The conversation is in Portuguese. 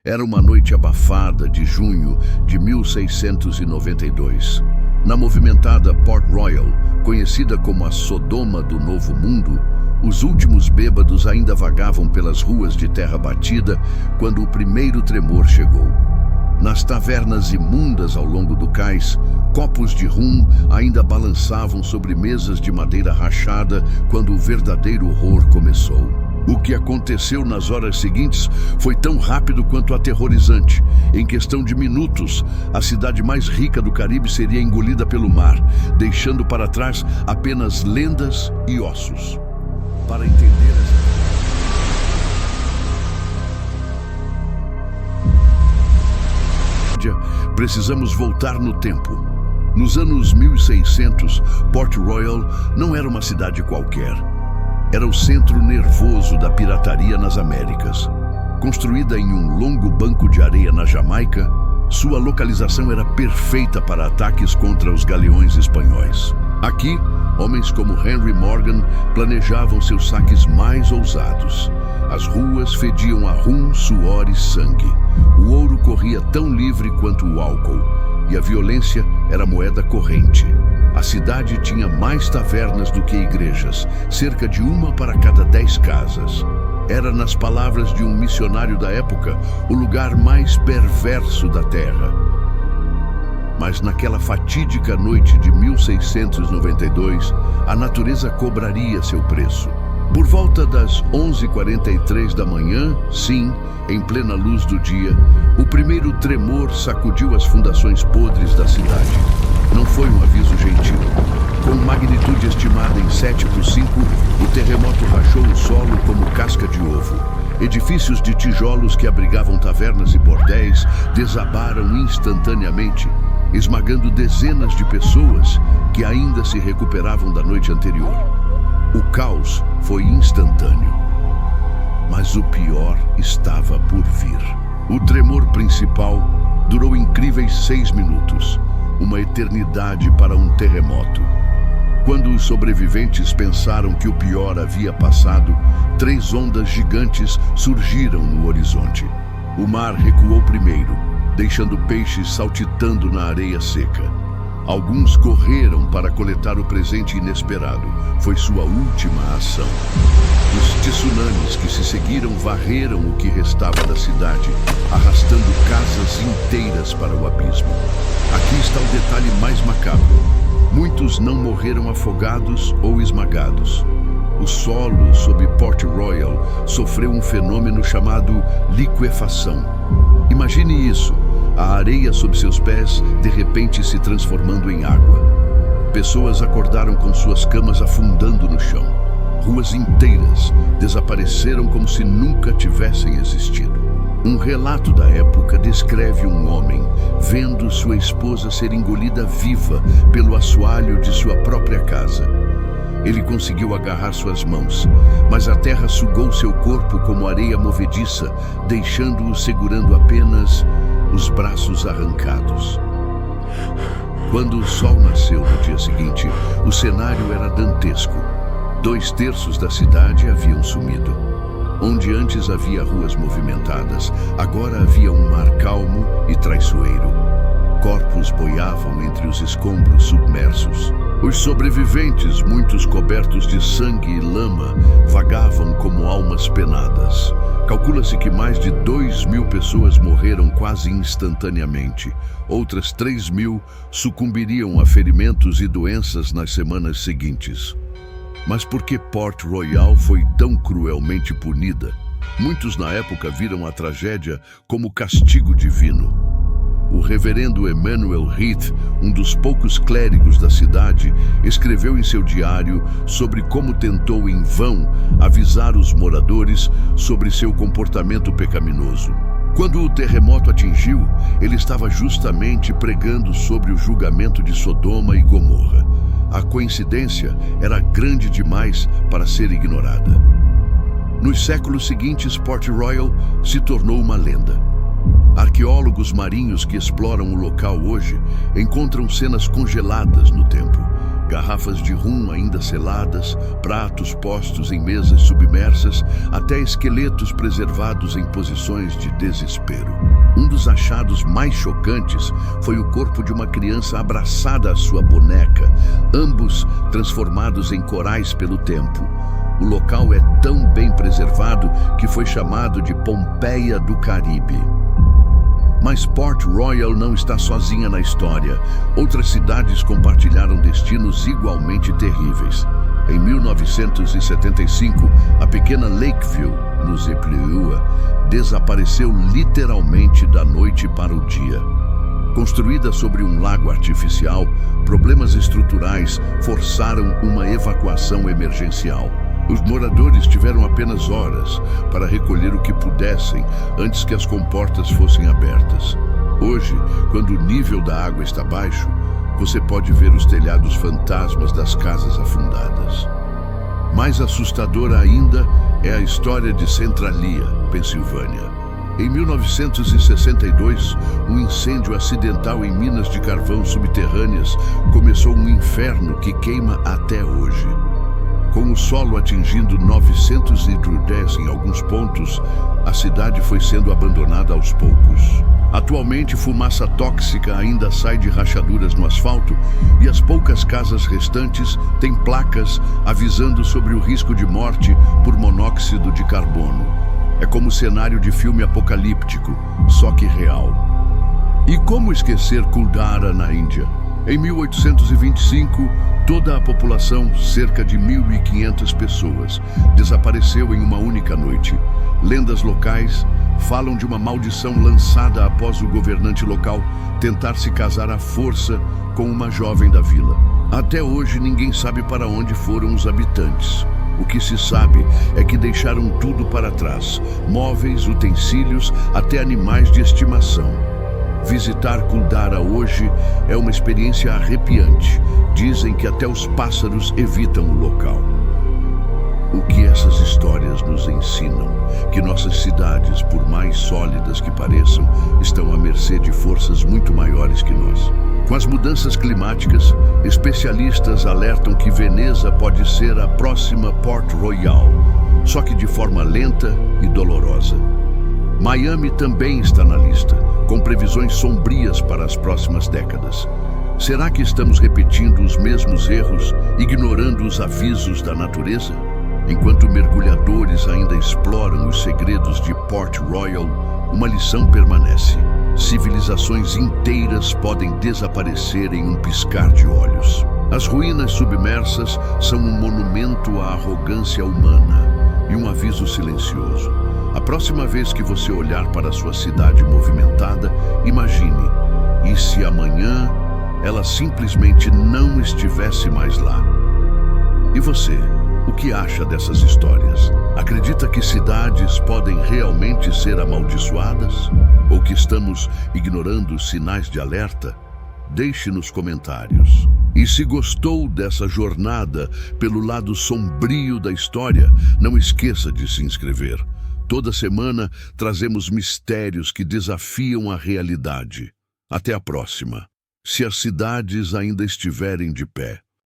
Era uma noite abafada de junho de 1692. Na movimentada Port Royal, conhecida como a Sodoma do Novo Mundo, os últimos bêbados ainda vagavam pelas ruas de terra batida quando o primeiro tremor chegou. Nas tavernas imundas ao longo do cais, copos de rum ainda balançavam sobre mesas de madeira rachada quando o verdadeiro horror começou. O que aconteceu nas horas seguintes foi tão rápido quanto aterrorizante. Em questão de minutos, a cidade mais rica do Caribe seria engolida pelo mar, deixando para trás apenas lendas e ossos. Para entender precisamos voltar no tempo. Nos anos 1600, Port Royal não era uma cidade qualquer. Era o centro nervoso da pirataria nas Américas. Construída em um longo banco de areia na Jamaica, sua localização era perfeita para ataques contra os galeões espanhóis. Aqui, homens como Henry Morgan planejavam seus saques mais ousados. As ruas fediam a rum, suor e sangue. O ouro corria tão livre quanto o álcool, e a violência era moeda corrente. A cidade tinha mais tavernas do que igrejas, cerca de uma para cada 10 casas. Era, nas palavras de um missionário da época, o lugar mais perverso da terra. Mas naquela fatídica noite de 1692, a natureza cobraria seu preço. Por volta das 11h43 da manhã, sim, em plena luz do dia, o primeiro tremor sacudiu as fundações podres da cidade. Não foi um aviso gentil. Com magnitude estimada em 7/5, o terremoto rachou o solo como casca de ovo. Edifícios de tijolos que abrigavam tavernas e bordéis desabaram instantaneamente, esmagando dezenas de pessoas que ainda se recuperavam da noite anterior. O caos foi instantâneo, mas o pior estava por vir. O tremor principal durou incríveis 6 minutos, uma eternidade para um terremoto. Quando os sobreviventes pensaram que o pior havia passado, 3 ondas gigantes surgiram no horizonte. O mar recuou primeiro, deixando peixes saltitando na areia seca. Alguns correram para coletar o presente inesperado. Foi sua última ação. Os tsunamis que se seguiram varreram o que restava da cidade, arrastando casas inteiras para o abismo. Aqui está o detalhe mais macabro. Muitos não morreram afogados ou esmagados. O solo sob Port Royal sofreu um fenômeno chamado liquefação. Imagine isso. A areia sob seus pés, de repente, se transformando em água. Pessoas acordaram com suas camas afundando no chão. Ruas inteiras desapareceram como se nunca tivessem existido. Um relato da época descreve um homem vendo sua esposa ser engolida viva pelo assoalho de sua própria casa. Ele conseguiu agarrar suas mãos, mas a terra sugou seu corpo como areia movediça, deixando-o segurando apenas os braços arrancados. Quando o sol nasceu no dia seguinte, o cenário era dantesco. 2/3 da cidade haviam sumido. Onde antes havia ruas movimentadas, agora havia um mar calmo e traiçoeiro. Corpos boiavam entre os escombros submersos. Os sobreviventes, muitos cobertos de sangue e lama, vagavam como almas penadas. Calcula-se que mais de 2.000 pessoas morreram quase instantaneamente. Outras 3.000 sucumbiriam a ferimentos e doenças nas semanas seguintes. Mas por que Port Royal foi tão cruelmente punida? Muitos na época viram a tragédia como castigo divino. O reverendo Emmanuel Heath, um dos poucos clérigos da cidade, escreveu em seu diário sobre como tentou em vão avisar os moradores sobre seu comportamento pecaminoso. Quando o terremoto atingiu, ele estava justamente pregando sobre o julgamento de Sodoma e Gomorra. A coincidência era grande demais para ser ignorada. Nos séculos seguintes, Port Royal se tornou uma lenda. Arqueólogos marinhos que exploram o local hoje encontram cenas congeladas no tempo. garrafas de rum ainda seladas, pratos postos em mesas submersas, até esqueletos preservados em posições de desespero. Um dos achados mais chocantes foi o corpo de uma criança abraçada à sua boneca, ambos transformados em corais pelo tempo. O local é tão bem preservado que foi chamado de Pompeia do Caribe. Mas Port Royal não está sozinha na história. Outras cidades compartilharam destinos igualmente terríveis. Em 1975, a pequena Lakeville, no Zeplioua, desapareceu literalmente da noite para o dia. Construída sobre um lago artificial, problemas estruturais forçaram uma evacuação emergencial. Os moradores tiveram apenas horas para recolher o que pudessem antes que as comportas fossem abertas. Hoje, quando o nível da água está baixo, você pode ver os telhados fantasmas das casas afundadas. Mais assustadora ainda é a história de Centralia, Pensilvânia. Em 1962, um incêndio acidental em minas de carvão subterrâneas começou um inferno que queima até hoje. Com o solo atingindo 910 em alguns pontos, a cidade foi sendo abandonada aos poucos. Atualmente, fumaça tóxica ainda sai de rachaduras no asfalto e as poucas casas restantes têm placas avisando sobre o risco de morte por monóxido de carbono. É como cenário de filme apocalíptico, só que real. E como esquecer Kuldara, na Índia? Em 1825, toda a população, cerca de 1.500 pessoas, desapareceu em uma única noite. Lendas locais falam de uma maldição lançada após o governante local tentar se casar à força com uma jovem da vila. Até hoje, ninguém sabe para onde foram os habitantes. O que se sabe é que deixaram tudo para trás: móveis, utensílios, até animais de estimação. Visitar Kuldara hoje é uma experiência arrepiante. Dizem que até os pássaros evitam o local. O que essas histórias nos ensinam? Que nossas cidades, por mais sólidas que pareçam, estão à mercê de forças muito maiores que nós. Com as mudanças climáticas, especialistas alertam que Veneza pode ser a próxima Port Royal, só que de forma lenta e dolorosa. Miami também está na lista, com previsões sombrias para as próximas décadas. Será que estamos repetindo os mesmos erros, ignorando os avisos da natureza? Enquanto mergulhadores ainda exploram os segredos de Port Royal, uma lição permanece: civilizações inteiras podem desaparecer em um piscar de olhos. As ruínas submersas são um monumento à arrogância humana e um aviso silencioso. A próxima vez que você olhar para a sua cidade movimentada, imagine: e se amanhã ela simplesmente não estivesse mais lá? E você, o que acha dessas histórias? Acredita que cidades podem realmente ser amaldiçoadas? Ou que estamos ignorando os sinais de alerta? Deixe nos comentários. E se gostou dessa jornada pelo lado sombrio da história, não esqueça de se inscrever. Toda semana trazemos mistérios que desafiam a realidade. Até a próxima. Se as cidades ainda estiverem de pé.